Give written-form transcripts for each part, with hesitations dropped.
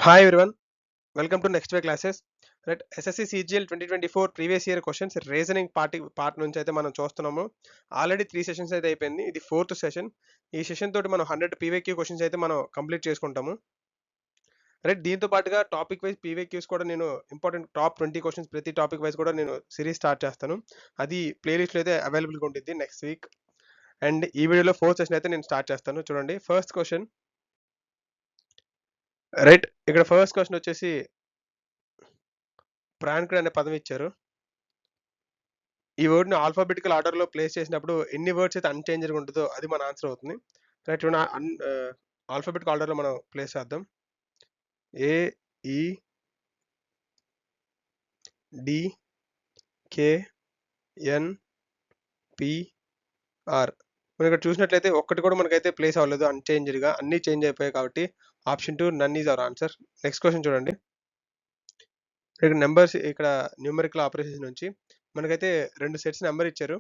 Hi everyone, welcome to next week classes. Right, SSC CGL 2024 previous year questions reasoning part నుంచి అయితే మనం చూస్తున్నాము. Already 3 sessions అయితే అయిపోయింది. ఇది 4th సెషన్. ఈ సెషన్ తోటి మనం 100 పీవైక్యూ క్వశ్చన్స్ అయితే మనం కంప్లీట్ చేసుకుంటాము. రైట్, దీంతో పాటుగా టాపిక్ వైజ్ పీవైక్యూస్ కూడా నేను ఇంపార్టెంట్ టాప్ 20 క్వశ్చన్స్ ప్రతి టాపిక్ వైజ్ కూడా నేను సిరీస్ స్టార్ట్ చేస్తాను. అది ప్లేలిస్ట్లో అయితే అవైలబుల్గా ఉంటుంది నెక్స్ట్ వీక్. అండ్ ఈ వీడియోలో 4th సెషన్ అయితే నేను స్టార్ట్ చేస్తాను. చూడండి, ఫస్ట్ క్వశ్చన్. రైట్, ఇక్కడ ఫస్ట్ క్వశ్చన్ వచ్చేసి ప్రాంక్డ్ అనే పదం ఇచ్చారు. ఈ వర్డ్‌ని ఆల్ఫాబెటికల్ ఆర్డర్‌లో ప్లేస్ చేసినప్పుడు ఎన్ని వర్డ్స్ అయితే అన్‌చేంజ్డ్‌గా ఉంటదో అది మన ఆన్సర్ అవుతుంది. రైట్, చూడండి, ఆల్ఫాబెటికల్ ఆర్డర్‌లో మనం ప్లేస్ చేద్దాం. A, E, D, K, N, P, R. మనం ఇక్కడ చూసినట్లయితే ఒక్కటి కూడా మనకైతే ప్లేస్ అవ్వలేదు అన్‌చేంజ్డ్‌గా. అన్నీ చేంజ్ అయిపోయాయి కాబట్టి option 2 none is our answer. Next question చూడండి. ఇక్కడ నంబర్స్, ఇక్కడ న్యూమరికల్ ఆపరేషన్స్ నుంచి మనకైతే 2 సెట్స్ నెంబర్ ఇచ్చారు.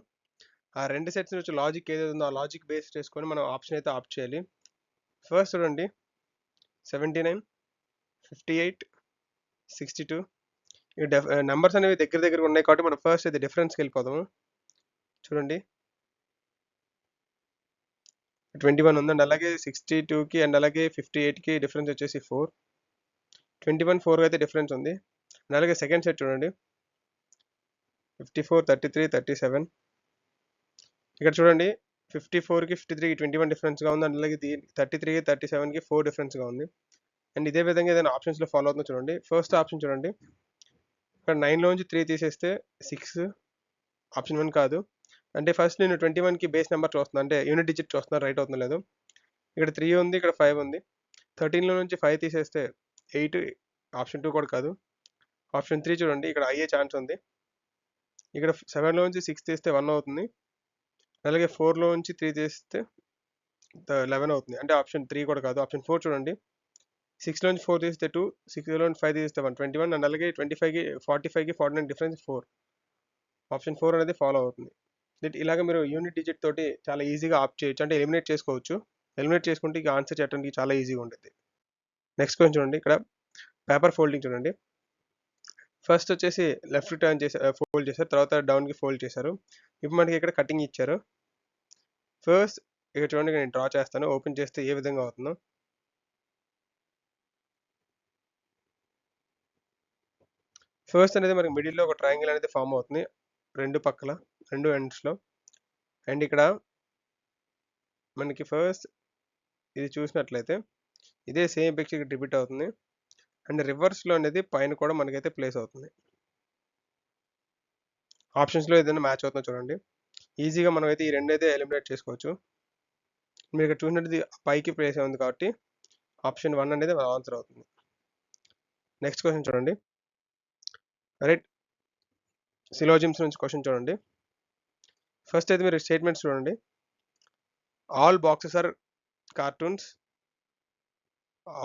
ఆ 2 సెట్స్ నుంచి లాజిక్ ఏదైతే ఉందో ఆ లాజిక్ బేస్ చేసుకొని మనం ఆప్షన్ అయితే ఆప్ట్ చేయాలి. ఫస్ట్ చూడండి, 79, 58, 62. ఈ నెంబర్స్ అనేవి దగ్గర దగ్గరగా ఉన్నాయి కాబట్టి మనం ఫస్ట్ అయితే డిఫరెన్స్కి వెళ్ళిపోదాము. చూడండి, 21 ఉందండి, అలాగే 62కి అండ్ అలాగే 58కి డిఫరెన్స్ వచ్చేసి 4. 21 4 అయితే డిఫరెన్స్ ఉంది. అండ్ అలాగే సెకండ్ సెట్ చూడండి, 54, 33, 37. ఇక్కడ చూడండి, 54కి 53కి 21 డిఫరెన్స్గా ఉంది. అండ్ అలాగే 33కి 37కి 4 డిఫరెన్స్గా ఉంది. అండ్ ఇదే విధంగా ఏదైనా ఆప్షన్స్లో ఫాలో అవుతుందో చూడండి. ఫస్ట్ ఆప్షన్ చూడండి, ఇక్కడ 9లో నుంచి 3 తీసేస్తే 6. ఆప్షన్ 1 కాదు. అంటే ఫస్ట్ నేను 21కి బేస్ నెంబర్ చూస్తున్నాను, అంటే యూనిట్ డిజిట్ చూస్తున్నాను, రైట్ అవుతుందో లేదు. ఇక్కడ 3 ఉంది, ఇక్కడ 5 ఉంది. 13లో నుంచి 5 తీసేస్తే 8. ఆప్షన్ 2 కూడా కాదు. ఆప్షన్ 3 చూడండి, ఇక్కడ అయ్యే ఛాన్స్ ఉంది. ఇక్కడ 7లో నుంచి 6 తీస్తే 1 అవుతుంది. అలాగే 4లో నుంచి 3 తీస్తే 11 అవుతుంది. అంటే ఆప్షన్ 3 కూడా కాదు. ఆప్షన్ 4 చూడండి, 6లో నుంచి 4 తీస్తే 2, 6లో నుంచి 5 తీస్తే 1, 21. అండ్ అలాగే 25కి 45కి 49 డిఫరెన్స్ 4. ఆప్షన్ 4 అనేది ఫాలో అవుతుంది. ఇలాగ మీరు యూనిట్ డిజిట్ తోటి చాలా ఈజీగా ఆప్ట్ చేయొచ్చు, అంటే ఎలిమినేట్ చేసుకోవచ్చు. ఎలిమినేట్ చేసుకుంటే ఇక ఆన్సర్ చేయడానికి చాలా ఈజీగా ఉంటుంది. నెక్స్ట్ క్వశ్చన్ చూడండి, ఇక్కడ పేపర్ ఫోల్డింగ్ చూడండి. ఫస్ట్ వచ్చేసి లెఫ్ట్ టర్న్ చేశారు, ఫోల్డ్ చేశారు, తర్వాత డౌన్కి ఫోల్డ్ చేశారు. ఇప్పుడు మనకి ఇక్కడ కటింగ్ ఇచ్చారు. ఫస్ట్ ఇక్కడ చూడండి, నేను డ్రా చేస్తాను, ఓపెన్ చేస్తే ఏ విధంగా అవుతుందో. ఫస్ట్ అనేది మనకి మిడిల్లో ఒక ట్రయాంగిల్ అనేది ఫామ్ అవుతుంది, రెండు పక్కల, రెండు ఎండ్స్లో. అండ్ ఇక్కడ మనకి ఫస్ట్ ఇది చూసినట్లయితే ఇదే సేమ్ పిక్చర్ ఇక్కడ రిపీట్ అవుతుంది. అండ్ రివర్స్లో అనేది పైన కూడా మనకైతే ప్లేస్ అవుతుంది. ఆప్షన్స్లో ఏదైనా మ్యాచ్ అవుతుందో చూడండి. ఈజీగా మనం అయితే ఈ రెండు అయితే ఎలిమినేట్ చేసుకోవచ్చు. మీరు ఇక్కడ చూసినట్టు పైకి ప్లేస్ ఉంది కాబట్టి ఆప్షన్ 1 అనేది ఆన్సర్ అవుతుంది. నెక్స్ట్ క్వశ్చన్ చూడండి, రైట్, సిలోజిమ్స్ నుంచి క్వశ్చన్ చూడండి. ఫస్ట్ అయితే మీరు స్టేట్మెంట్స్ చూడండి. All boxes are cartoons,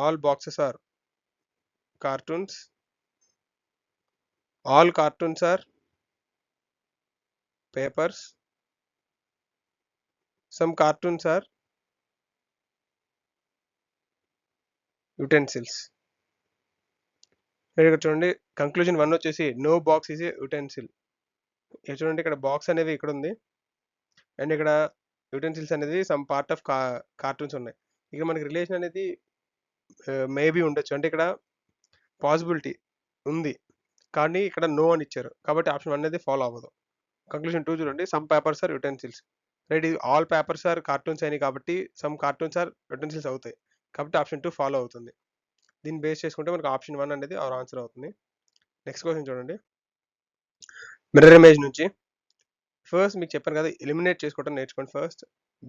all boxes are cartoons, all cartoons are papers, some cartoons are utensils. ఇక్కడ చూడండి, కంక్లూజన్ 1 వచ్చేసి no box is a utensil. ఇక్కడ చూడండి, ఇక్కడ బాక్స్ అనేది ఇక్కడ ఉంది, అండ్ ఇక్కడ యుటెన్సిల్స్ అనేది సమ్ పార్ట్ ఆఫ్ కార్టూన్స్ ఉన్నాయి. ఇక మనకి రిలేషన్ అనేది మేబీ ఉండొచ్చు, అంటే ఇక్కడ పాసిబిలిటీ ఉంది కానీ ఇక్కడ నో అని ఇచ్చారు కాబట్టి ఆప్షన్ 1 అనేది ఫాలో అవ్వదు. కంక్లూజన్ 2 చూడండి, some papers are utensils. Right, ఇది ఆల్ పేపర్స్ ఆర్ కార్టూన్స్ అయినాయి కాబట్టి సమ్ కార్టూన్స్ ఆర్ యుటెన్సిల్స్ అవుతాయి కాబట్టి ఆప్షన్ 2 ఫాలో అవుతుంది. దీన్ని బేస్ చేసుకుంటే మనకు ఆప్షన్ 1 అనేది అవర్ ఆన్సర్ అవుతుంది. నెక్స్ట్ క్వశ్చన్ చూడండి, మిర్రర్ ఇమేజ్ నుంచి. ఫస్ట్ మీకు చెప్పాను కదా, ఎలిమినేట్ చేసుకోవడం నేర్చుకోండి. ఫస్ట్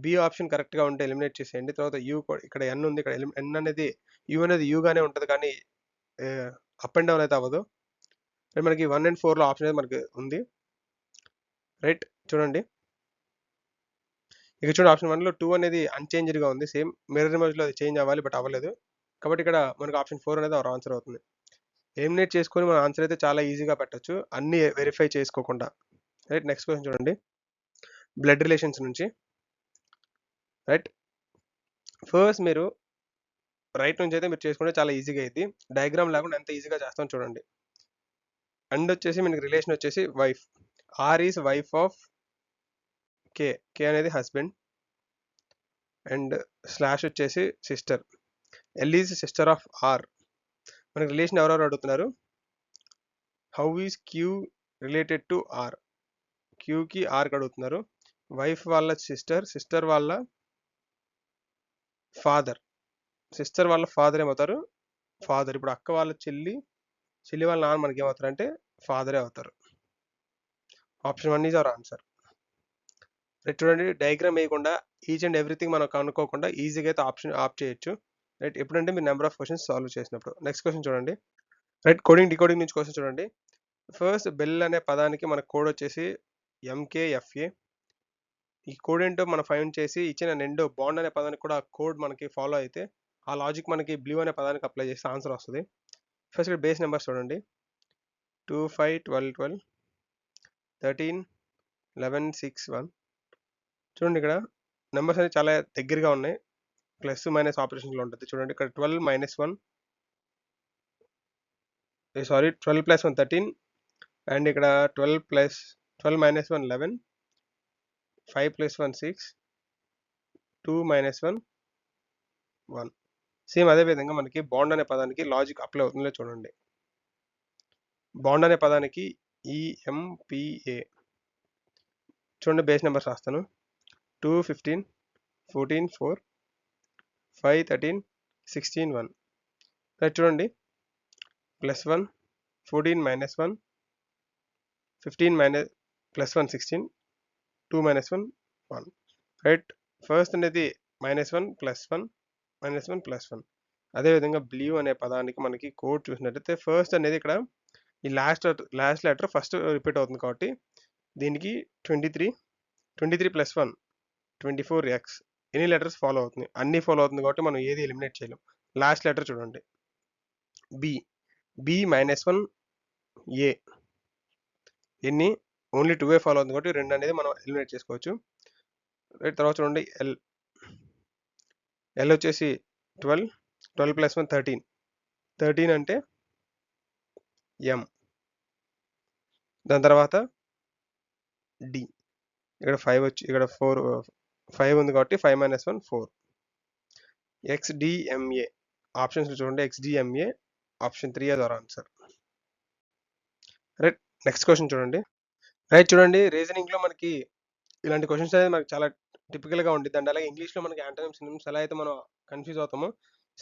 బి ఆప్షన్ కరెక్ట్గా ఉంటే ఎలిమినేట్ చేసేయండి. తర్వాత యూ, ఇక్కడ ఎన్ ఉంది, ఇక్కడ ఎన్ అనేది యూ అనేది యూగానే ఉంటుంది కానీ అప్ అండ్ డౌన్ అయితే అవ్వదు. మనకి 1 and 4లో ఆప్షన్ అయితే మనకి ఉంది. రైట్, చూడండి, ఇక చూడండి, ఆప్షన్ 1లో 2 అనేది అన్చేంజ్డ్గా ఉంది, సేమ్ మిర్రర్ ఇమేజ్లో అది చేంజ్ అవ్వాలి బట్ అవ్వలేదు కాబట్టి ఇక్కడ మనకు ఆప్షన్ 4 అనేది అవర్ ఆన్సర్ అవుతుంది. ఎలిమినేట్ చేసుకొని మన ఆన్సర్ అయితే చాలా ఈజీగా పెట్టచ్చు, అన్ని వెరిఫై చేసుకోకుండా. రైట్, నెక్స్ట్ క్వశ్చన్ చూడండి, బ్లడ్ రిలేషన్స్ నుంచి. రైట్, ఫస్ట్ మీరు రైట్ నుంచి అయితే మీరు చేసుకుంటే చాలా ఈజీగా అయింది. డయాగ్రామ్ లేకుండా ఎంత ఈజీగా చేస్తాం చూడండి. అండ్ వచ్చేసి మనకి రిలేషన్ వచ్చేసి wife. R is wife of K. K అనేది హస్బెండ్. అండ్ స్లాష్ వచ్చేసి sister. L is sister of R. మనకి రిలేషన్ ఎవరెవరు అడుగుతున్నారు. How is Q related to R. క్యూకి ఆర్కి అడుగుతున్నారు. వైఫ్ వాళ్ళ సిస్టర్, సిస్టర్ వాళ్ళ ఫాదర్. సిస్టర్ వాళ్ళ ఫాదర్ ఏమవుతారు, ఫాదర్. ఇప్పుడు అక్క వాళ్ళ చెల్లి, చెల్లి వాళ్ళ నాన్న మనకి ఏమవుతారు అంటే ఫాదరే అవుతారు. Option 1 is our answer. Right చూడండి, డయాగ్రామ్ వేయకుండా ఈచ్ అండ్ ఎవ్రీథింగ్ మనం కనుక్కోకుండా ఈజీగా అయితే ఆప్షన్ ఆప్ చేయొచ్చు. రైట్ ఎప్పుడంటే మీరు నెంబర్ ఆఫ్ క్వశ్చన్స్ సాల్వ్ చేసినప్పుడు. నెక్స్ట్ క్వశ్చన్ చూడండి. రైట్ కోడింగ్ డికోడింగ్ నుంచి క్వశ్చన్ చూడండి. ఫస్ట్ బెల్ అనే పదానికి మన కోడ్ వచ్చేసి ఎంకేఎఫ్ఏ. ఈ కోడ్ ఏంటో మనం ఫైండ్ చేసి ఇచ్చిన రెండో బాండ్ అనే పదానికి కూడా కోడ్ మనకి ఫాలో అయితే ఆ లాజిక్ మనకి బ్లూ అనే పదానికి అప్లై చేస్తే ఆన్సర్ వస్తుంది. ఫస్ట్ ఇక్కడ బేస్ నెంబర్స్ చూడండి. 2 5 12 12 13 11 6 1. చూడండి ఇక్కడ నెంబర్స్ అనేవి చాలా దగ్గరగా ఉన్నాయి. ప్లస్ మైనస్ ఆపరేషన్లో ఉంటుంది. చూడండి ఇక్కడ 12 మైనస్ 1 సారీ 12 ప్లస్ 1 13 అండ్ ఇక్కడ 12 మైనస్ 1 11 5 ప్లస్ 1 6 2 మైనస్ 1 1. సేమ్ అదే విధంగా మనకి బాండ్ అనే పదానికి లాజిక్ అప్లై అవుతుందో చూడండి. బాండ్ అనే పదానికి ఈఎంపిఏ. చూడండి బేస్ నెంబర్స్ రాస్తాను. 2 15 14 4 5 13 16 1. రైట్ చూడండి plus 1 14 minus 1 15 minus plus 1 16 2 minus 1 1. Right first అనేది -1 +1 -1 +1. అదేవిధంగా బ్లూ అనే పదానికి మనకి కోడ్ చూసినట్టయితే ఫస్ట్ అనేది ఇక్కడ ఈ లాస్ట్ లెటర్ ఫస్ట్ రిపీట్ అవుతుంది కాబట్టి దీనికి 23 + 1 24x. ఎన్ని లెటర్స్ ఫాలో అవుతుంది, అన్ని ఫాలో అవుతుంది కాబట్టి మనం ఏది ఎలిమినేట్ చేయలేం. లాస్ట్ లెటర్ చూడండి బి. -1 ఏ. ఎన్ని ఓన్లీ 2 ఫాలో అవుతుంది కాబట్టి 2 అనేది మనం ఎలిమినేట్ చేసుకోవచ్చు. రైట్ తర్వాత చూడండి ఎల్. ఎల్ వచ్చేసి 12 + 1 13. 13 అంటే ఎం. దాని తర్వాత డి. ఇక్కడ 5 వచ్చి ఇక్కడ 5 ఉంది కాబట్టి 5 - 1 4. XDMA ఆప్షన్స్ చూడండి. XDMA option 3 as our answer. Right next question చూడండి. రైట్ చూడండి రీజనింగ్లో మనకి ఇలాంటి క్వశ్చన్స్ అనేది మనకి చాలా టిపికల్గా ఉంటుంది. అండ్ అలాగే ఇంగ్లీష్లో మనకి యాంటోనిమ్స్ సినోనిమ్స్ ఎలా అయితే మనం కన్ఫ్యూజ్ అవుతామో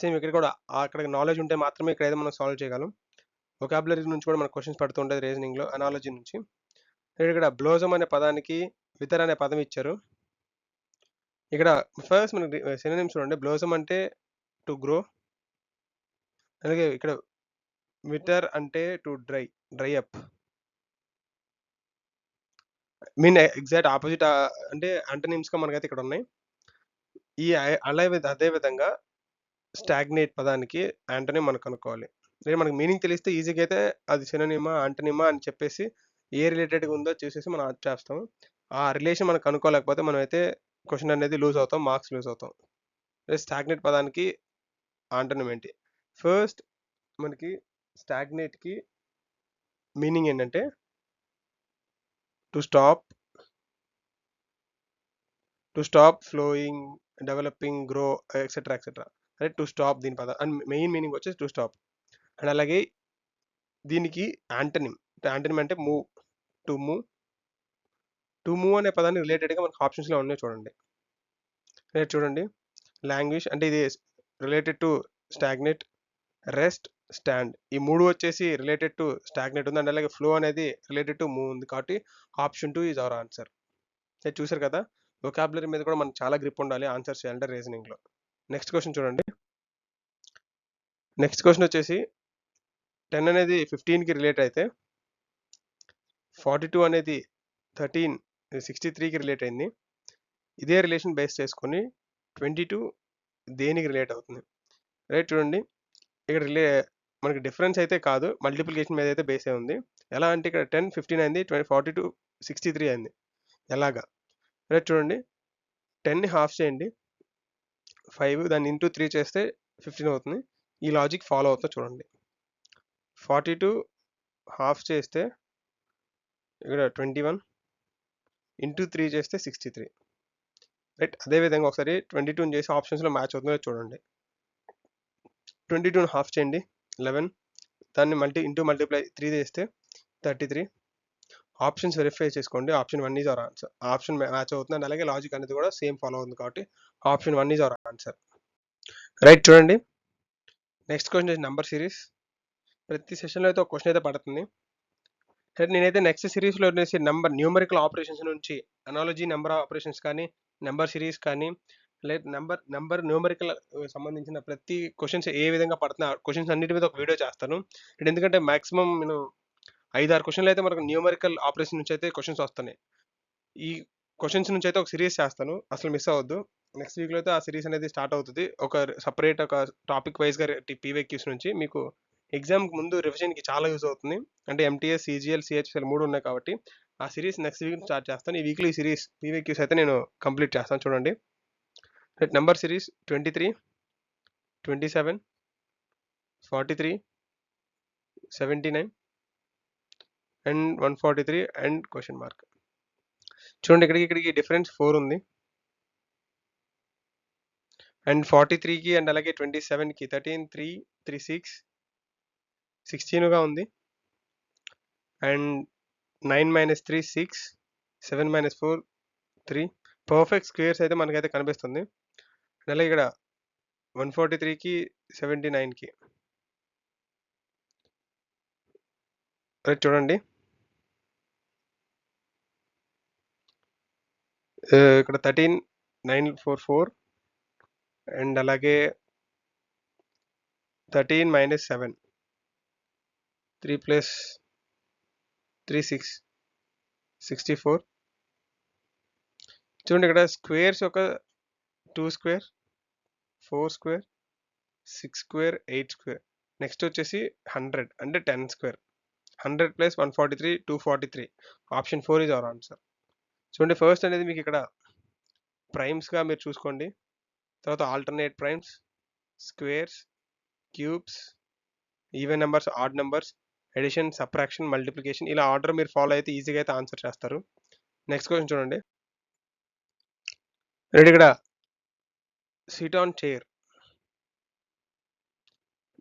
సేమ్ ఇక్కడ కూడా అక్కడ నాలెడ్జ్ ఉంటే మాత్రమే ఇక్కడ అయితే మనం సాల్వ్ చేయగలం. వొకాబులరీ నుంచి కూడా మనకు క్వశ్చన్స్ పడుతుంటుంది రీజనింగ్లో, అనాలజీ నుంచి. ఇక్కడ బ్లోజమ్ అనే పదానికి వితర్ అనే పదం ఇచ్చారు. ఇక్కడ ఫస్ట్ మనకి సినోనిమ్స్ చూడండి. బ్లోజమ్ అంటే టు గ్రో, అలాగే ఇక్కడ విటర్ అంటే to dry up. Mean exact opposite అంటే యాంటోనిమ్స్గా మనకైతే ఇక్కడ ఉన్నాయి. ఈ అదే విధంగా స్టాగ్నేట్ పదానికి యాంటోనిమ్ మనం కనుక్కోవాలి. లేదా మనకి మీనింగ్ తెలిస్తే ఈజీగా అయితే అది సినోనిమా యాంటోనిమా అని చెప్పేసి ఏ రిలేటెడ్గా ఉందో చూసేసి మనం అది చేస్తాం. ఆ రిలేషన్ మనం కనుక్కోలేకపోతే మనం అయితే క్వశ్చన్ అనేది లూజ్ అవుతాం, మార్క్స్ లూజ్ అవుతాం. స్టాగ్నేట్ పదానికి యాంటోనిమ్ ఏంటి? ఫస్ట్ మనకి స్టాగ్నేట్కి మీనింగ్ ఏంటంటే to stop flowing, developing, grow etcetera etcetera. అదే టు స్టాప్ దీని పదం అండ్ మెయిన్ మీనింగ్ వచ్చేసి టు స్టాప్. అండ్ అలాగే దీనికి యాంటోనిమ్ అంటే మూవ్, టు మూవ్ అనే పదాన్ని రిలేటెడ్గా మనకు ఆప్షన్స్లో ఉన్నాయి చూడండి. చూడండి లాంగ్వేజ్ అంటే ఇది related to stagnate, rest, stand. ఈ మూడు వచ్చేసి రిలేటెడ్ టు స్టాగ్నేట్ ఉంది. అండ్ అలాగే ఫ్లో అనేది రిలేటెడ్ టు మూవ్ ఉంది కాబట్టి ఆప్షన్ 2 ఈజ్ అవర్ ఆన్సర్. చూసారు కదా, వొకాబులరీ మీద కూడా మనకు చాలా గ్రిప్ ఉండాలి ఆన్సర్ చేయాలంటే రీజనింగ్లో. నెక్స్ట్ క్వశ్చన్ చూడండి. నెక్స్ట్ క్వశ్చన్ వచ్చేసి 10 అనేది 15కి రిలేట్ అయితే 42 అనేది 13 63కి రిలేట్ అయింది. ఇదే రిలేషన్ బేస్ చేసుకొని 22 దేనికి రిలేట్ అవుతుంది? రైట్ చూడండి ఇక్కడ మనకి డిఫరెన్స్ అయితే కాదు, మల్టిప్లికేషన్ మీద అయితే బేస్ ఉంది. ఎలా అంటే ఇక్కడ 10 15 అయింది, 42 63 అయింది. ఎలాగా? రైట్ చూడండి 10ని హాఫ్ చేయండి 5, దాన్ని ఇంటూ 3 చేస్తే 15 అవుతుంది. ఈ లాజిక్ ఫాలో అవుతా చూడండి. 42 హాఫ్ చేస్తే ఇక్కడ 21 ఇంటూ 3 చేస్తే 63. రైట్. అదేవిధంగా ఒకసారి 22 చేసి ఆప్షన్స్లో మ్యాచ్ అవుతుందో చూడండి. 22 హాఫ్ చేయండి 11, దాన్ని మల్టిప్లై 3 చేస్తే 33. ఆప్షన్స్ వెరిఫై చేసుకోండి. Option 1 is our answer. Option match అవుతుంది అండ్ అలాగే లాజిక్ అనేది కూడా సేమ్ ఫాలో అవుతుంది కాబట్టి option 1 is our answer. Right. చూడండి, నెక్స్ట్ క్వశ్చన్ నెంబర్ సిరీస్. ప్రతి సెషన్లో అయితే ఒక క్వశ్చన్ అయితే పడుతుంది. సరే, నేనైతే నెక్స్ట్ సిరీస్లో వచ్చేసి న్యూమరికల్ ఆపరేషన్స్ నుంచి అనాలజీ నెంబర్ ఆపరేషన్స్ కానీ, నెంబర్ సిరీస్ కానీ, లేదా నెంబర్ న్యూమరికల్ సంబంధించిన ప్రతి క్వశ్చన్స్ ఏ విధంగా పడుతున్నా క్వశ్చన్స్ అన్నిటి మీద ఒక వీడియో చేస్తాను. ఎందుకంటే మాక్సిమం నేను 5-6 క్వశ్చన్లు అయితే మనకు న్యూమరికల్ ఆపరేషన్ నుంచి అయితే క్వశ్చన్స్ వస్తున్నాయి. ఈ క్వశ్చన్స్ నుంచి అయితే ఒక సిరీస్ చేస్తాను, అసలు మిస్ అవ్వద్దు. నెక్స్ట్ వీక్లో అయితే ఆ సిరీస్ అనేది స్టార్ట్ అవుతుంది. ఒక సపరేట్ ఒక టాపిక్ వైజ్గా పీవైక్యూస్ నుంచి మీకు ఎగ్జామ్ ముందు రివిజన్కి చాలా యూజ్ అవుతుంది. అంటే ఎంటీఎస్, సిజిఎల్, సిహెచ్ఎల్ 3 ఉన్నాయి కాబట్టి ఆ సిరీస్ నెక్స్ట్ వీక్ స్టార్ట్ చేస్తాను. ఈ వీక్లో ఈ సిరీస్ పీవైక్యూస్ అయితే నేను కంప్లీట్ చేస్తాను. చూడండి, number series 23, 27, 43, 79 and 143 and question mark. చూడండి, ఇక్కడికి డిఫరెన్స్ 4 ఉంది. అండ్ 43కి అండ్ అలాగే 27కి 13, 3, 3, 6, 16గా ఉంది. అండ్ 9 - 3 6, 7 - 4 3. పర్ఫెక్ట్ స్క్వేర్స్ అయితే మనకైతే కనిపిస్తుంది. అలాగే ఇక్కడ 143కి 79కి చూడండి, ఇక్కడ 13, 944 అండ్ అలాగే 13 - 7 3 + 3 6 64. చూడండి, ఇక్కడ స్క్వేర్స్ ఒక 2 square, 4 square, 6 square, 8 square. Next వచ్చేసి 100 అంటే 10 square. 100 + 143 243. Option 4 is our answer. చూడండి, ఫస్ట్ అనేది మీకు ఇక్కడ ప్రైమ్స్గా మీరు చూసుకోండి. తర్వాత alternate primes, squares, cubes, even numbers, odd numbers, addition, subtraction, multiplication, ఇలా ఆర్డర్ మీరు ఫాలో అయితే ఈజీగా అయితే ఆన్సర్ చేస్తారు. నెక్స్ట్ క్వశ్చన్ చూడండి, ఇక్కడ సిట్ ఆన్ చైర్,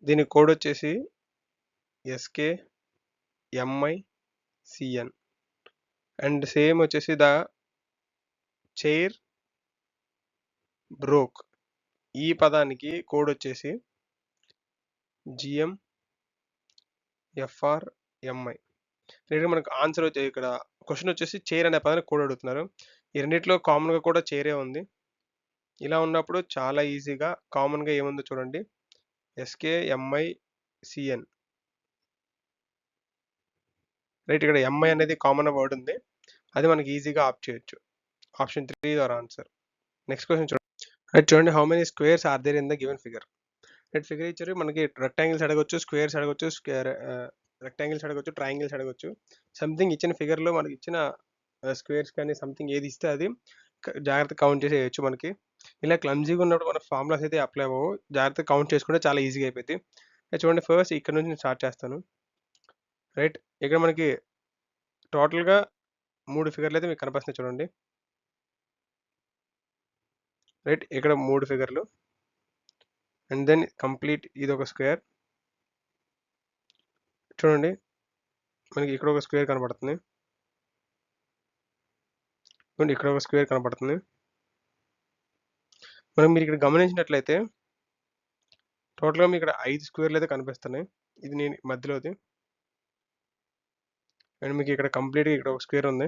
దీని కోడ్ వచ్చేసి SKMICN అండ్ సేమ్ వచ్చేసి ద చైర్ బ్రోక్. ఈ పదానికి కోడ్ వచ్చేసి GMFRMI. ఇక్కడ మనకు ఆన్సర్ వచ్చే ఇక్కడ క్వశ్చన్ వచ్చేసి చైర్ అనే పదానికి కోడ్ అడుగుతున్నారు. ఈ రెండిట్లో కామన్గా కూడా చైరే ఉంది. ఇలా ఉన్నప్పుడు చాలా ఈజీగా కామన్గా ఏముందో చూడండి, SKMICN. రైట్. ఇక్కడ ఎంఐ అనేది కామన్ వర్డ్ ఉంది, అది మనకి ఈజీగా ఆప్ చేయొచ్చు. Option 3 is our answer. Next question చూడండి. రైట్. చూడండి, how many squares are there in the given figure. Right. Figure ఇచ్చారు మనకి, రెక్టాంగిల్స్ అడగొచ్చు, స్క్వేర్స్ అడగొచ్చు, రెక్టాంగిల్స్ అడగొచ్చు, ట్రయాంగిల్స్ అడగొచ్చు. సంథింగ్ ఇచ్చిన ఫిగర్లో మనకి ఇచ్చిన స్క్వేర్స్ కానీ సంథింగ్ ఏది ఇస్తే అది జాగ్రత్తగా కౌంట్ చేసి వేయచ్చు. మనకి ఇలా క్లమ్జీగా ఉన్నప్పుడు మన ఫార్ములాస్ అయితే అప్లై అవ్వవు, జాగ్రత్తగా కౌంట్ చేసుకుంటే చాలా ఈజీగా అయిపోయింది. చూడండి, ఫస్ట్ ఇక్కడ నుంచి నేను స్టార్ట్ చేస్తాను. రైట్. ఇక్కడ మనకి టోటల్గా 3 ఫిగర్లు అయితే మీకు కనిపిస్తున్నాయి చూడండి. రైట్. ఇక్కడ 3 ఫిగర్లు అండ్ దెన్ కంప్లీట్ ఇది ఒక స్క్వేర్. చూడండి, మనకి ఇక్కడ ఒక స్క్వేర్ కనపడుతుంది, ఇక్కడ ఒక స్క్వేర్ కనపడుతుంది. మీరు ఇక్కడ గమనించినట్లయితే టోటల్గా మీకు ఇక్కడ 5 స్క్వేర్లు అయితే కనిపిస్తున్నాయి. ఇది నేను మధ్యలోది. అండ్ మీకు ఇక్కడ కంప్లీట్గా ఇక్కడ ఒక స్క్వేర్ ఉంది,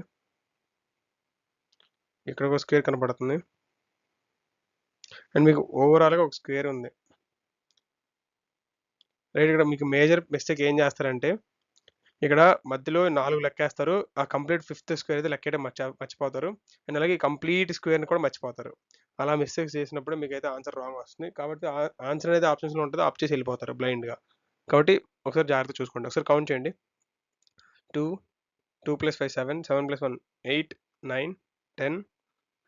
ఇక్కడ ఒక స్క్వేర్ కనపడుతుంది. అండ్ మీకు ఓవరాల్గా ఒక స్క్వేర్ ఉంది. రైట్. ఇక్కడ మీకు మేజర్ మిస్టేక్ ఏం చేస్తారంటే ఇక్కడ మధ్యలో 4 లెక్కేస్తారు, ఆ కంప్లీట్ 5th స్క్వేర్ అయితే లెక్కేయడం మర్చిపోతారు. అండ్ అలాగే కంప్లీట్ స్క్వేర్ని కూడా మర్చిపోతారు. అలా మిస్టేక్స్ చేసినప్పుడు మీకు అయితే ఆన్సర్ రాంగ్ వస్తుంది. కాబట్టి ఆన్సర్ అనేది ఆప్షన్స్లో ఉంటుంది, ఆప్ చేసి వెళ్ళిపోతారు బ్లైండ్గా. కాబట్టి ఒకసారి జాగ్రత్త చూసుకోండి. ఒకసారి కౌంట్ చేయండి. 2, 2 + 5 7, 7 + 1 8, 9, 10,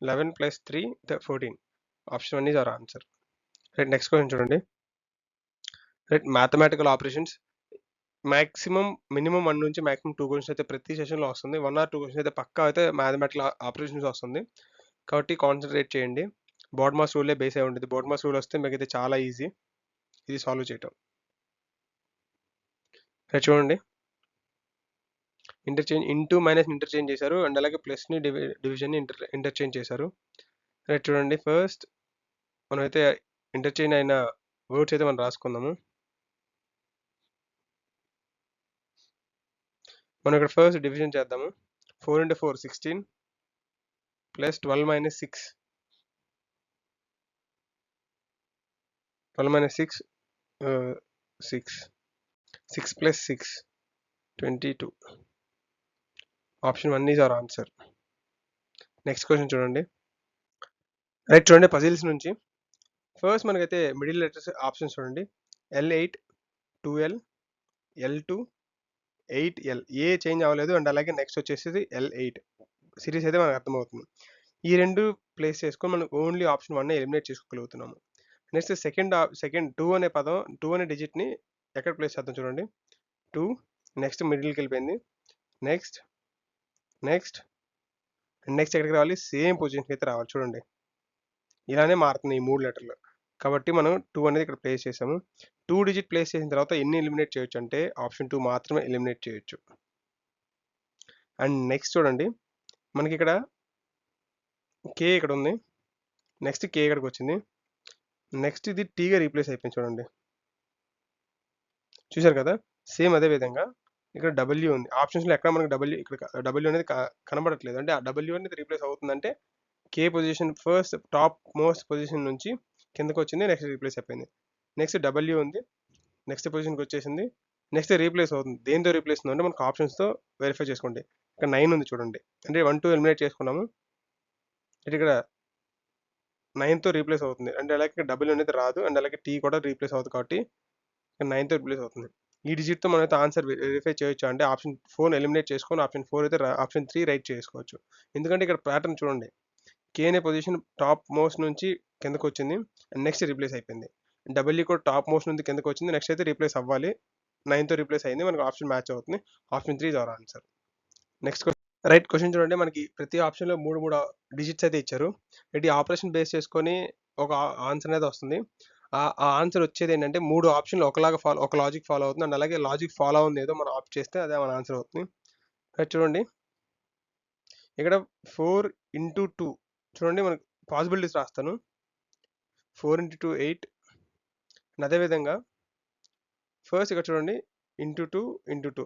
11 + 3 14. Option 1 is our answer. Right. Next question చూడండి. రైట్. మ్యాథమెటికల్ ఆపరేషన్స్ మినిమం 1 నుంచి మాక్సిమం 2 క్వెషన్స్ అయితే ప్రతి సెషన్‌లో వస్తుంది. 1 ఆర్ 2 క్వెషన్స్ అయితే పక్కా అయితే మ్యాథమెటికల్ ఆపరేషన్స్ వస్తుంది. కాబట్టి కాన్సంట్రేట్ చేయండి. బోర్డ్‌మాస్ రూలే బేస్ అయి ఉంటది. బోర్డ్‌మాస్ రూల్ వస్తే మీకైతే చాలా ఈజీ ఇది సాల్వ్ చేయటం. ఇక్కడ చూడండి. ఇంటూ మైనస్ ఇంటర్చేంజ్ చేశారు. అండ్ అలాగే ప్లస్‌ని డివిజన్‌ని ఇంటర్చేంజ్ చేశారు. రైట్ చూడండి. ఫస్ట్ మనమైతే ఇంటర్చేంజ్ అయిన వర్డ్స్ అయితే మనం రాసుకుందాము. మనం ఇక్కడ ఫస్ట్ డివిజన్ చేద్దాము. 4 into 4 16 plus 12 minus 6 12 minus 6 6 6 plus 6 22. Option 1 is our answer. Next question చూడండి. రైట్ చూడండి. పజిల్స్ నుంచి ఫస్ట్ మనకైతే మిడిల్ లెటర్స్ ఆప్షన్స్ చూడండి. L8 2L L2 8L ఏ చేంజ్ అవ్వలేదు. అండ్ అలాగే నెక్స్ట్ వచ్చేసి L8 సిరీస్ అయితే మనకు అర్థమవుతుంది. ఈ రెండు ప్లేస్ చేసుకొని మనం ఓన్లీ ఆప్షన్ 1 ఎలిమినేట్ చేసుకోగలుగుతున్నాము. నెక్స్ట్ సెకండ్ 2 అనే పదం 2 అనే డిజిట్ని ఎక్కడ ప్లేస్ చేద్దాం చూడండి. 2 నెక్స్ట్ మిడిల్కి వెళ్ళిపోయింది. నెక్స్ట్ ఎక్కడికి రావాలి? సేమ్ పొజిషన్కి అయితే రావాలి. చూడండి ఇలానే మారుతుంది ఈ 3 లెటర్లు. కాబట్టి మనం 2 అనేది ఇక్కడ ప్లేస్ చేసాము. 2 డిజిట్ ప్లేస్ చేసిన తర్వాత ఎన్ని ఎలిమినేట్ చేయొచ్చు అంటే ఆప్షన్ 2 మాత్రమే ఎలిమినేట్ చేయొచ్చు. అండ్ నెక్స్ట్ చూడండి. మనకి ఇక్కడ కే ఇక్కడ ఉంది. నెక్స్ట్ కే ఇక్కడికి వచ్చింది. నెక్స్ట్ ఇది టీగా రీప్లేస్ అయిపోయింది చూడండి. చూశారు కదా? సేమ్ అదే విధంగా ఇక్కడ డబ్ల్యూ ఉంది. ఆప్షన్స్లో ఎక్కడ మనకి డబ్ల్యూ అనేది కనబడట్లేదు. అంటే ఆ డబ్ల్యూ అనేది రీప్లేస్ అవుతుందంటే K position first top most position నుంచి కిందకు వచ్చింది. నెక్స్ట్ రీప్లేస్ అయిపోయింది. నెక్స్ట్ డబ్ల్యూ ఉంది. నెక్స్ట్ పొజిషన్కి వచ్చేసింది. నెక్స్ట్ రీప్లేస్ అవుతుంది. దేంతో రీప్లేస్ అవుతుంది అంటే మనకు ఆప్షన్స్తో వెరిఫై చేసుకోండి. ఇక్కడ 9 ఉంది చూడండి. అంటే 1 2 ఎలిమినేట్ చేసుకున్నాము. ఇక్కడ 9తో రీప్లేస్ అవుతుంది. అంటే అలాగే డబ్ల్యూ అనేది రాదు. అండ్ అలాగే టీ కూడా రీప్లేస్ అవుతుంది కాబట్టి 9తో రీప్లేస్ అవుతుంది. ఈ డిజిట్తో మనం అయితే ఆన్సర్ వెరిఫై చేయొచ్చు అంటే ఆప్షన్ 4 ఎలిమినేట్ చేసుకొని ఆప్షన్ 4 అయితే ఆప్షన్ 3 రైట్ చేసుకోవచ్చు. ఎందుకంటే ఇక్కడ ప్యాటర్న్ చూడండి. కే అనే పొజిషన్ టాప్ మోస్ట్ నుంచి కిందకు వచ్చింది. అండ్ నెక్స్ట్ రీప్లేస్ అయిపోయింది. డబ్ల్యూ కూడా టాప్ మోస్ట్ నుంచి కిందకు వచ్చింది. నెక్స్ట్ అయితే రీప్లేస్ అవ్వాలి. 9తో రీప్లేస్ అయింది. మనకు ఆప్షన్ మ్యాచ్ అవుతుంది. Option 3 is our answer. Next right question చూడండి. మనకి ప్రతి ఆప్షన్లో 3 డిజిట్స్ అయితే ఇచ్చారు. ఈ ఆపరేషన్ బేస్ చేసుకొని ఒక ఆన్సర్ అనేది వస్తుంది. ఆ ఆన్సర్ వచ్చేది ఏంటంటే 3 ఆప్షన్లు ఒక లాజిక్ ఫాలో అవుతుంది. అండ్ అలాగే లాజిక్ ఫాలో అవుతుంది ఏదో మనం ఆప్ట్ చేస్తే అదే మన ఆన్సర్ అవుతుంది. రైట్ చూడండి. ఇక్కడ 4 into 2 చూడండి. మనకి పాసిబిలిటీస్ రాస్తాను. 4 into 2 8. అండ్ అదేవిధంగా ఫస్ట్ ఇక్కడ చూడండి ఇంటూ 2 into 2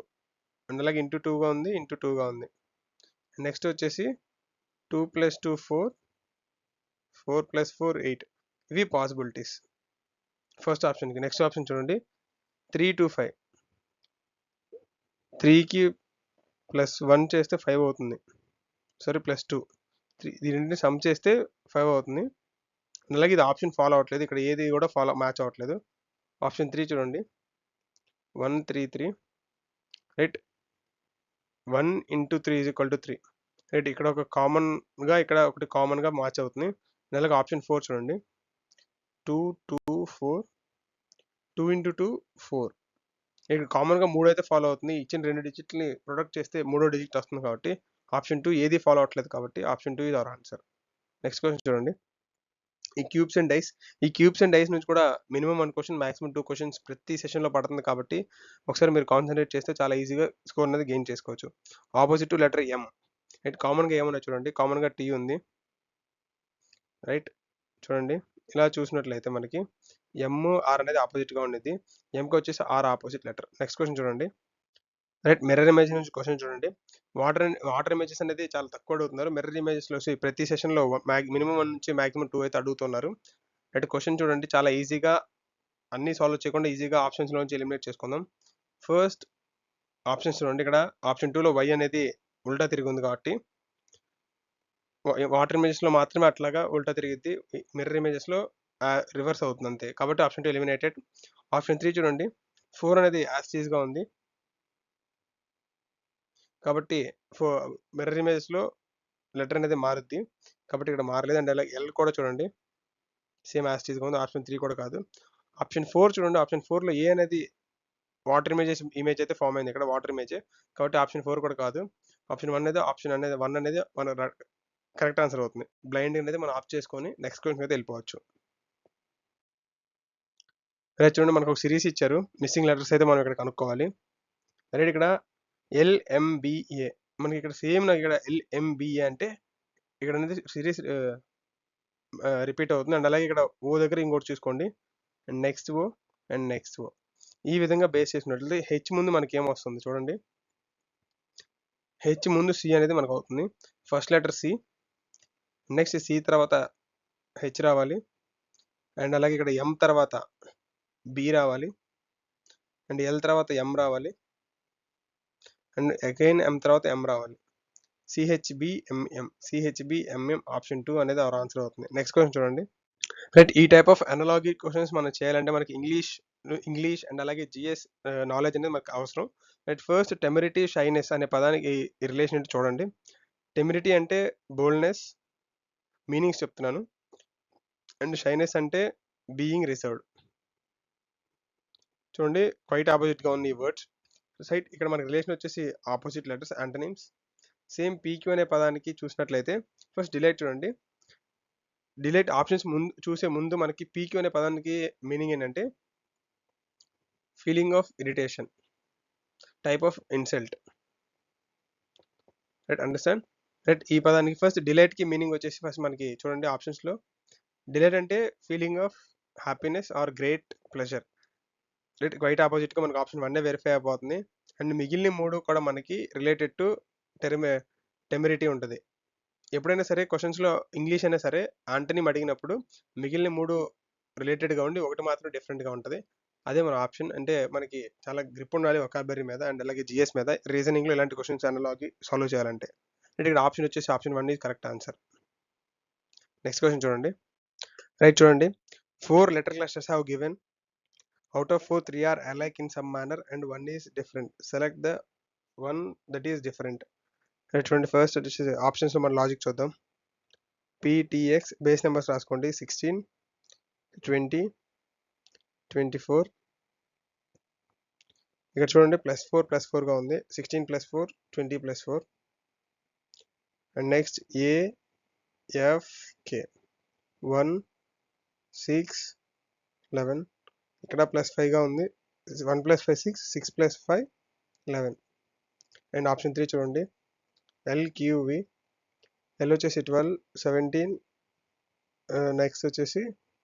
అండ్ అలాగే ఇంటూ 2గా ఉంది. ఇంటూ 2గా ఉంది. నెక్స్ట్ వచ్చేసి 2 + 2 4 4 + 4 8 ఇవి పాసిబిలిటీస్ ఫస్ట్ ఆప్షన్కి. నెక్స్ట్ ఆప్షన్ చూడండి 3 2 5 3కి +1 చేస్తే 5 అవుతుంది. సారీ +2 ఈ రెండింటిని సమ్ చేస్తే 5 అవుతుంది. అలాగే ఇది ఆప్షన్ ఫాలో అవ్వట్లేదు. ఇక్కడ ఏది కూడా మ్యాచ్ అవ్వట్లేదు. ఆప్షన్ 3 చూడండి 1 3 3 రైట్ 1 into 3 = 3 రైట్. ఇక్కడ ఒక కామన్గా ఇక్కడ ఒకటి కామన్గా మ్యాచ్ అవుతుంది. అలాగే ఆప్షన్ 4 చూడండి 2 2 4 2 into 2 4 ఇక్కడ కామన్గా 3 అయితే ఫాలో అవుతుంది. ఇచ్చిన 2 డిజిట్ని ప్రొడక్ట్ చేస్తే 3వ డిజిట్ వస్తుంది కాబట్టి ఆప్షన్ 2 ఏది ఫాలో అవ్వట్లేదు కాబట్టి option 2 is our answer. Next question చూడండి. ఈ క్యూబ్స్ అండ్ డైస్ నుంచి కూడా మినిమం 1 క్వశ్చన్ మాక్సిమం 2 క్వశ్చన్స్ ప్రతి సెషన్లో పడుతుంది కాబట్టి ఒకసారి మీరు కాన్సన్ట్రేట్ చేస్తే చాలా ఈజీగా స్కోర్ అనేది గెయిన్ చేసుకోవచ్చు. Opposite to letter M right. కామన్గా ఏమన్నా చూడండి. కామన్గా టీ ఉంది రైట్. చూడండి ఇలా చూసినట్లయితే మనకి ఆర్ అనేది ఆపోజిట్గా ఉండేది. ఎంకి వచ్చేసి R opposite letter. Next question చూడండి. రైట్. మిర్రర్ ఇమేజ్ నుంచి క్వశ్చన్ చూడండి. వాటర్ ఇమేజెస్ అనేది చాలా తక్కువ అడుగుతున్నారు. మిర్రర్ ఇమేజెస్లో ప్రతి సెషన్లో మినిమం 1 నుంచి మాక్సిమం 2 అయితే అడుగుతున్నారు. రైట్. క్వశ్చన్ చూడండి చాలా ఈజీగా అన్ని సాల్వ్ చేయకుండా ఈజీగా ఆప్షన్స్లో నుంచి ఎలిమినేట్ చేసుకుందాం. ఫస్ట్ ఆప్షన్స్ చూడండి. ఇక్కడ ఆప్షన్ 2లో వై అనేది ఉల్టా తిరిగి ఉంది కాబట్టి వాటర్ ఇమేజెస్లో మాత్రమే అట్లాగా ఉల్టా తిరిగిద్ది. మిర్రర్ ఇమేజెస్లో రివర్స్ అవుతుంది అంతే. కాబట్టి ఆప్షన్ 2 ఎలిమినేటెడ్. ఆప్షన్ 3 చూడండి 4 అనేది యాజ్ టీజ్గా ఉంది కాబట్టి మిర్రర్ ఇమేజెస్లో లెటర్ అనేది మారుద్ది కాబట్టి ఇక్కడ మారలేదు. అండ్ అలాగే ఎల్ కూడా చూడండి సేమ్ యాజ్ టీజ్గా ఉంది. ఆప్షన్ 3 కూడా కాదు. ఆప్షన్ 4 చూడండి, ఆప్షన్ 4లో ఏ అనేది వాటర్ ఇమేజ్ అయితే ఫామ్ అయింది ఇక్కడ, వాటర్ ఇమేజ్. కాబట్టి ఆప్షన్ 4 కూడా కాదు. ఆప్షన్ 1 అనేది మన కరెక్ట్ ఆన్సర్ అవుతుంది. బ్లైండ్ అనేది మనం ఆఫ్ చేసుకొని నెక్స్ట్ క్వశ్చన్ అయితే వెళ్ళిపోవచ్చు. రైట్, చూడండి మనకు ఒక సిరీస్ ఇచ్చారు, మిస్సింగ్ లెటర్స్ అయితే మనం ఇక్కడ కనుక్కోవాలి. రైట్, ఇక్కడ LMBA మనకి ఇక్కడ సేమ్ నాకు ఇక్కడ LMBA అంటే ఇక్కడ అనేది సిరీస్ రిపీట్ అవుతుంది. అండ్ అలాగే ఇక్కడ ఓ దగ్గర ఇంకోటి చూసుకోండి, and next O and next O. ఈ విధంగా బేస్ చేసినట్లయితే హెచ్ ముందు మనకి ఏమొస్తుంది చూడండి, హెచ్ ముందు సి అనేది మనకు అవుతుంది. First letter C, next C తర్వాత హెచ్ రావాలి, అండ్ అలాగే ఇక్కడ ఎం తర్వాత బి రావాలి, అండ్ ఎల్ తర్వాత ఎం రావాలి, అండ్ అగైన్ ఎం తర్వాత ఎం రావాలి. CHBMM ఆప్షన్ 2 అనేది అవర్ ఆన్సర్ అవుతుంది. నెక్స్ట్ క్వశ్చన్ చూడండి. రైట్, ఈ టైప్ ఆఫ్ అనలాగీ క్వశ్చన్స్ మనం చేయాలంటే మనకి ఇంగ్లీష్ అండ్ అలాగే జిఎస్ నాలెడ్జ్ అనేది మనకు అవసరం. రైట్, ఫస్ట్ టెమిరిటీ, షైనెస్ అనే పదానికి రిలేషన్ ఏంటి చూడండి. టెమిరిటీ అంటే బోల్డ్నెస్, మీనింగ్స్ చెప్తున్నాను, అండ్ షైనెస్ అంటే బీయింగ్ రిజర్వ్డ్. చూడండి క్వైట్ ఆపోజిట్గా ఉంది ఈ వర్డ్స్. రైట్, ఇక్కడ మనకి రిలేషన్ వచ్చేసి opposite letters, antonyms. Same PQ అనే పదానికి చూసినట్లయితే ఫస్ట్ డిలైట్ చూడండి. డిలైట్ ఆప్షన్స్ చూసే ముందు మనకి పీక్యూ అనే పదానికి మీనింగ్ ఏంటంటే feeling of irritation, type of insult. Right, understand. Right, ఈ పదానికి ఫస్ట్ డిలైట్కి మీనింగ్ వచ్చేసి ఫస్ట్ మనకి చూడండి ఆప్షన్స్లో. డిలైట్ అంటే feeling of happiness are great pleasure. Right, quiet ఆపోజిట్గా మనకి ఆప్షన్ 1 వెరిఫై అయిపోతుంది. అండ్ మిగిలిన 3 కూడా మనకి రిలేటెడ్ టు టెమిరిటీ ఉంటుంది. ఎప్పుడైనా సరే క్వశ్చన్స్లో ఇంగ్లీష్ అయినా సరే యాంటనిమ్ అడిగినప్పుడు మిగిలిన 3 రిలేటెడ్గా ఉండి ఒకటి మాత్రం డిఫరెంట్గా ఉంటుంది. అదే మన ఆప్షన్. అంటే మనకి చాలా గ్రిప్ ఉండాలి వొకాబులరీ మీద, అండ్ అలాగే జిఎస్ మీద, రీజనింగ్లో ఇలాంటి క్వశ్చన్స్ అనలాగి సాల్వ్ చేయాలంటే. ఇక్కడ ఆప్షన్ వచ్చేసి option 1 is correct answer. Next question చూడండి. రైట్, చూడండి 4 letter clusters have given. Out of 4, 3 are alike in some manner and 1 is different. Select the one that is different. Right, చూడండి first వచ్చేసి ఆప్షన్స్లో మన logic చూద్దాం. PTX base numbers రాసుకోండి, 16, 20, 24. ఇక్కడ చూడండి +4 ఉంది, 16 + 4 20 + 4. And next AFK 1, 6, 11. ఇక్కడ +5 ఉంది, 1 + 5 6, 6 + 5 11. అండ్ ఆప్షన్ 3 చూడండి, LQV, L వచ్చేసి 12, 17. నెక్స్ట్ వచ్చేసి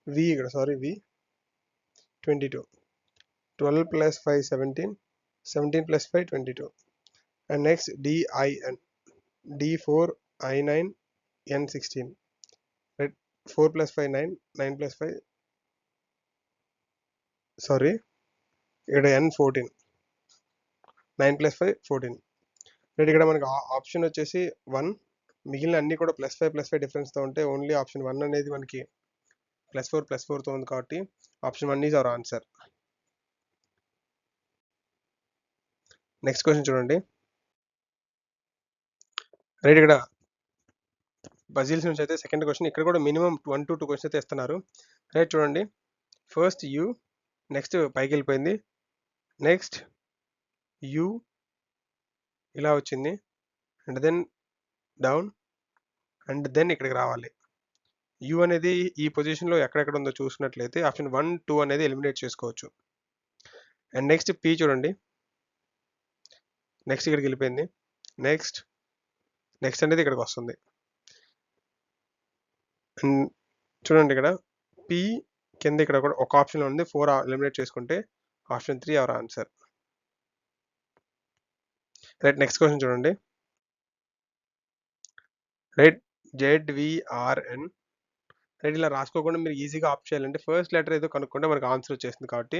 V, ఇక్కడ V 22. 12 + 5 17, 17 + 5 22. And next DIN, D4I9 N16. Right, 4 + 5 9, 9 + 5 ఇక్కడ N14, 9 + 5 14. రైట్, ఇక్కడ మనకి ఆప్షన్ వచ్చేసి 1, మిగిలిన అన్ని కూడా +5 +5 డిఫరెన్స్తో ఉంటే ఓన్లీ ఆప్షన్ 1 అనేది మనకి +4 ఉంది. కాబట్టి option 1 is our answer. Next question చూడండి. రైట్, ఇక్కడ పజిల్స్ నుంచి అయితే సెకండ్ క్వశ్చన్. ఇక్కడ కూడా మినిమం 1 to 2 క్వశ్చన్స్ అయితే ఇస్తున్నారు. రైట్, చూడండి ఫస్ట్ U, నెక్స్ట్ పైకి వెళ్ళిపోయింది, నెక్స్ట్ U ఇలా వచ్చింది, and then down, and then ఇక్కడికి రావాలి. U అనేది ఈ పొజిషన్లో ఎక్కడెక్కడ ఉందో చూసినట్లయితే ఆప్షన్ 1, 2 అనేది ఎలిమినేట్ చేసుకోవచ్చు. అండ్ నెక్స్ట్ P చూడండి, నెక్స్ట్ ఇక్కడికి వెళ్ళిపోయింది, నెక్స్ట్ అనేది ఇక్కడికి వస్తుంది. అండ్ చూడండి ఇక్కడ P కింద ఇక్కడ కూడా ఒక ఆప్షన్లో ఉంది, 4 ఎలిమినేట్ చేసుకుంటే option 3 our answer. Right, next question చూడండి. Right, ZVRN. రైట్, ఇలా రాసుకోకుండా మీరు ఈజీగా ఆప్ట్ చేయాలంటే ఫస్ట్ లెటర్ ఏదో కనుక్కుంటే మనకు ఆన్సర్ వచ్చేస్తుంది. కాబట్టి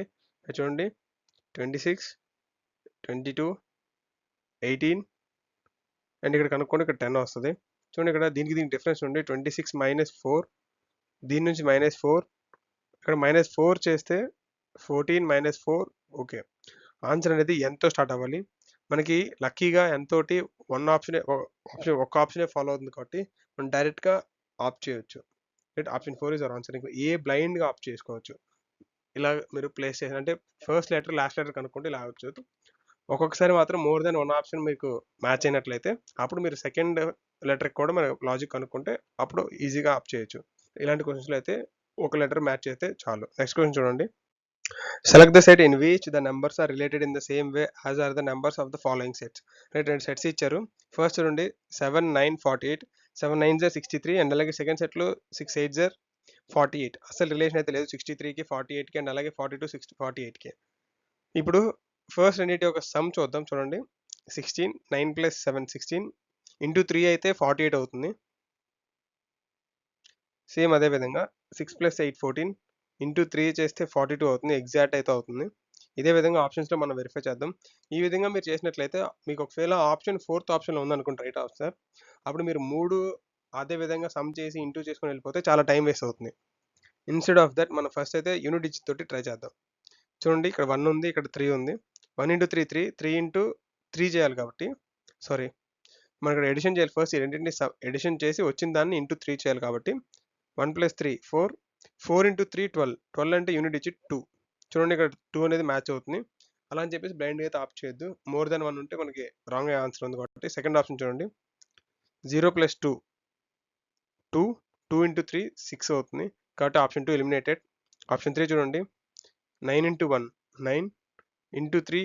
చూడండి 26, 22, 18. అండ్ ఇక్కడ కనుక్కోండి, ఇక్కడ 10 వస్తుంది. చూడండి ఇక్కడ దీనికి డిఫరెన్స్ ఉండి 26 - 4, దీని నుంచి -4, ఇక్కడ -4 చేస్తే 14 - 4. ఓకే, ఆన్సర్ అనేది ఎంతో స్టార్ట్ అవ్వాలి. మనకి లక్కీగా ఎంతోటి ఒక ఆప్షనే ఫాలో అవుతుంది కాబట్టి మనం డైరెక్ట్గా ఆప్ట్ చేయొచ్చు. Right, option 4 is our answer. ఇంకా ఏ బ్లైండ్గా ఆప్ట్ చేసుకోవచ్చు. ఇలా మీరు ప్లేస్ చేసి అంటే ఫస్ట్ లెటర్ లాస్ట్ లెటర్ కనుక్కుంటే ఇలా అవచ్చు. ఒక్కొక్కసారి మాత్రం మోర్ దెన్ వన్ ఆప్షన్ మీకు మ్యాచ్ అయినట్లయితే అప్పుడు మీరు సెకండ్ లెటర్కి కూడా మన లాజిక్ కనుక్కుంటే అప్పుడు ఈజీగా ఆప్ చేయొచ్చు. ఇలాంటి క్వశ్చన్స్లో అయితే ఒక లెటర్ మ్యాచ్ అయితే చాలు. నెక్స్ట్ క్వశ్చన్ చూడండి. Select the set in which the numbers are related in the same way as are the numbers of the following sets. Right, 2 sets ఇచ్చారు. ఫస్ట్ చూడండి 7, 9, 48, 7 9 63 అండ్ అలాగే సెకండ్ సెట్లో 6 8 48. అసలు రిలేషన్ అయితే లేదు 63కి 48కి అండ్ అలాగే 42 60 48కి. ఇప్పుడు ఫస్ట్ రెండింటి ఒక సమ్ చూద్దాం. చూడండి 16 9 ప్లస్ 7 16 ఇంటూ 3 అయితే 48 అవుతుంది. సేమ్ అదే విధంగా 6 ప్లస్ 8 14 ఇంటూ 3 చేస్తే 42 అవుతుంది. ఎగ్జాక్ట్ అయితే అవుతుంది. ఇదే విధంగా ఆప్షన్స్లో మనం వెరిఫై చేద్దాం. ఈ విధంగా మీరు చేసినట్లయితే మీకు ఒకవేళ ఆప్షన్ ఫోర్త్ ఆప్షన్లో ఉందనుకోండి రైట్ ఆన్సర్, అప్పుడు మీరు 3 అదే విధంగా సమ్ చేసి ఇంటూ చేసుకొని వెళ్ళిపోతే చాలా టైం వేస్ట్ అవుతుంది. ఇన్స్టెడ్ ఆఫ్ దట్ మనం ఫస్ట్ అయితే యూనిట్ డిజిట్ తోటి ట్రై చేద్దాం. చూడండి ఇక్కడ 1 ఉంది, ఇక్కడ 3 ఉంది. 1 ఇంటూ 3 3, 3 ఇంటూ 3 చేయాలి కాబట్టి సారీ మనం ఇక్కడ ఎడిషన్ చేయాలి. ఫస్ట్ ఈ రెండింటిని ఎడిషన్ చేసి వచ్చిన దాన్ని ఇంటూ 3 చేయాలి కాబట్టి 1 ప్లస్ 3 4, 4 ఇంటూ 3 12, 12 అంటే యూనిట్ డిజిట్ 2. చూడండి ఇక్కడ 2 అనేది మ్యాచ్ అవుతుంది. అలా అని చెప్పేసి బ్లైండ్గా అయితే ఆప్ చేయొద్దు. మోర్ దెన్ 1 ఉంటే మనకి రాంగ్ ఆన్సర్ ఉంది కాబట్టి సెకండ్ ఆప్షన్ చూడండి 0 ప్లస్ 2 2, 2 ఇంటూ 3 6 అవుతుంది కాబట్టి ఆప్షన్ 2 ఎలిమినేటెడ్. ఆప్షన్ 3 చూడండి 9 ఇంటూ 1 9 ఇంటూ 3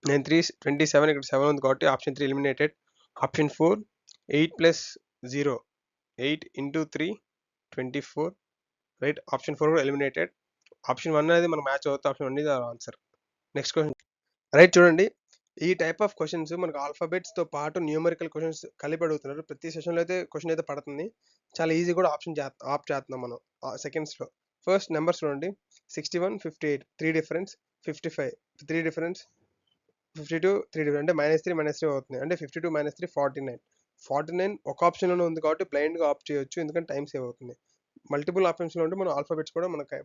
9 3 27, ఇక్కడ 7 ఉంది కాబట్టి option 3 eliminated. Option 4 8 plus 0 8 into 3 24, right. Option 4 కూడా ఎలిమినేటెడ్. ఆప్షన్ 1 అనేది మనకు మ్యాచ్ అవుతుంది. ఆప్షన్ 1 ఇది ఆన్సర్. Next question right. చూడండి ఈ టైప్ ఆఫ్ క్వశ్చన్స్ మనకు ఆల్ఫాబెట్స్తో పాటు న్యూమరికల్ క్వశ్చన్స్ కలిపి అడుగుతున్నారు. ప్రతి సెషన్లో అయితే క్వశ్చన్ అయితే పడుతుంది. చాలా ఈజీ కూడా ఆప్ చేస్తున్నాం మనం సెకండ్స్లో. ఫస్ట్ నెంబర్స్ చూడండి 61 58 3 డిఫరెన్స్, 55 3 డిఫరెన్స్, 52 3 డిఫరెన్స్ అంటే -3 -3 అవుతుంది. అంటే 52 - 3 49. 49 ఒక ఆప్షన్లోనే ఉంది కాబట్టి బ్లైండ్గా ఆప్ చేయొచ్చు, ఎందుకంటే టైం సేవ్ అవుతుంది. మల్టిపుల్ ఆప్షన్స్లో ఉంటే మనం ఆల్ఫాబెట్స్ కూడా మనకి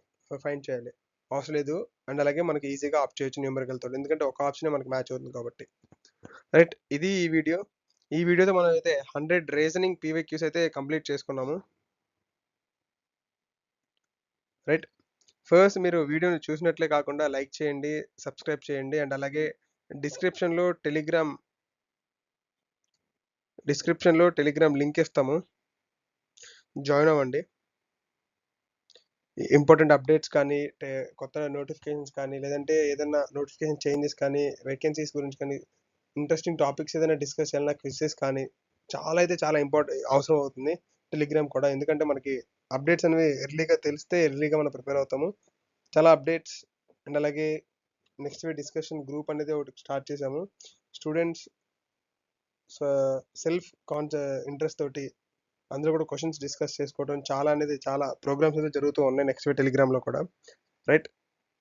ఫైండ్ చేయాలి, అవసరం లేదు. అండ్ అలాగే మనకి ఈజీగా ఆప్ చేయొచ్చు న్యూమరికల్ తోటి, ఎందుకంటే ఒక ఆప్షనే మనకి మ్యాచ్ అవుతుంది కాబట్టి. రైట్, ఇది ఈ వీడియో. ఈ వీడియోతో మనం అయితే 100 రీజనింగ్ పీవైక్యూస్ అయితే కంప్లీట్ చేసుకున్నాము. రైట్, ఫస్ట్ మీరు వీడియోని చూసినట్లే కాకుండా లైక్ చేయండి, సబ్స్క్రైబ్ చేయండి అండ్ అలాగే డిస్క్రిప్షన్లో టెలిగ్రామ్ లింక్ ఇస్తాము, జాయిన్ అవ్వండి. ఇంపార్టెంట్ అప్డేట్స్ కానీ కొత్త నోటిఫికేషన్స్ కానీ లేదంటే ఏదైనా నోటిఫికేషన్ చేంజెస్ కానీ వేకెన్సీస్ గురించి కానీ ఇంట్రెస్టింగ్ టాపిక్స్ ఏదైనా డిస్కస్ చేయాలన్నా క్విజెస్ కానీ చాలా అయితే చాలా అవసరం అవుతుంది టెలిగ్రామ్ కూడా, ఎందుకంటే మనకి అప్డేట్స్ అనేవి ఎర్లీగా తెలిస్తే ఎర్లీగా మనం ప్రిపేర్ అవుతాము. చాలా అప్డేట్స్ అండ్ అలాగే నెక్స్ట్ డిస్కషన్ గ్రూప్ అనేది ఒకటి స్టార్ట్ చేసాము. స్టూడెంట్స్ సెల్ఫ్ ఇంట్రెస్ట్ తోటి అందులో కూడా క్వశ్చన్స్ డిస్కస్ చేసుకోవడం చాలా ప్రోగ్రామ్స్ అయితే జరుగుతూ ఉన్నాయి నెక్స్ట్ వే టెలిగ్రామ్లో కూడా. Right,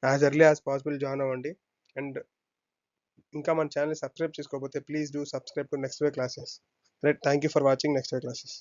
as early as possible join అవ్వండి. అండ్ ఇంకా మన ఛానల్ సబ్స్క్రైబ్ చేసుకోకపోతే please do subscribe to next way classes. Right, thank you for watching next way classes.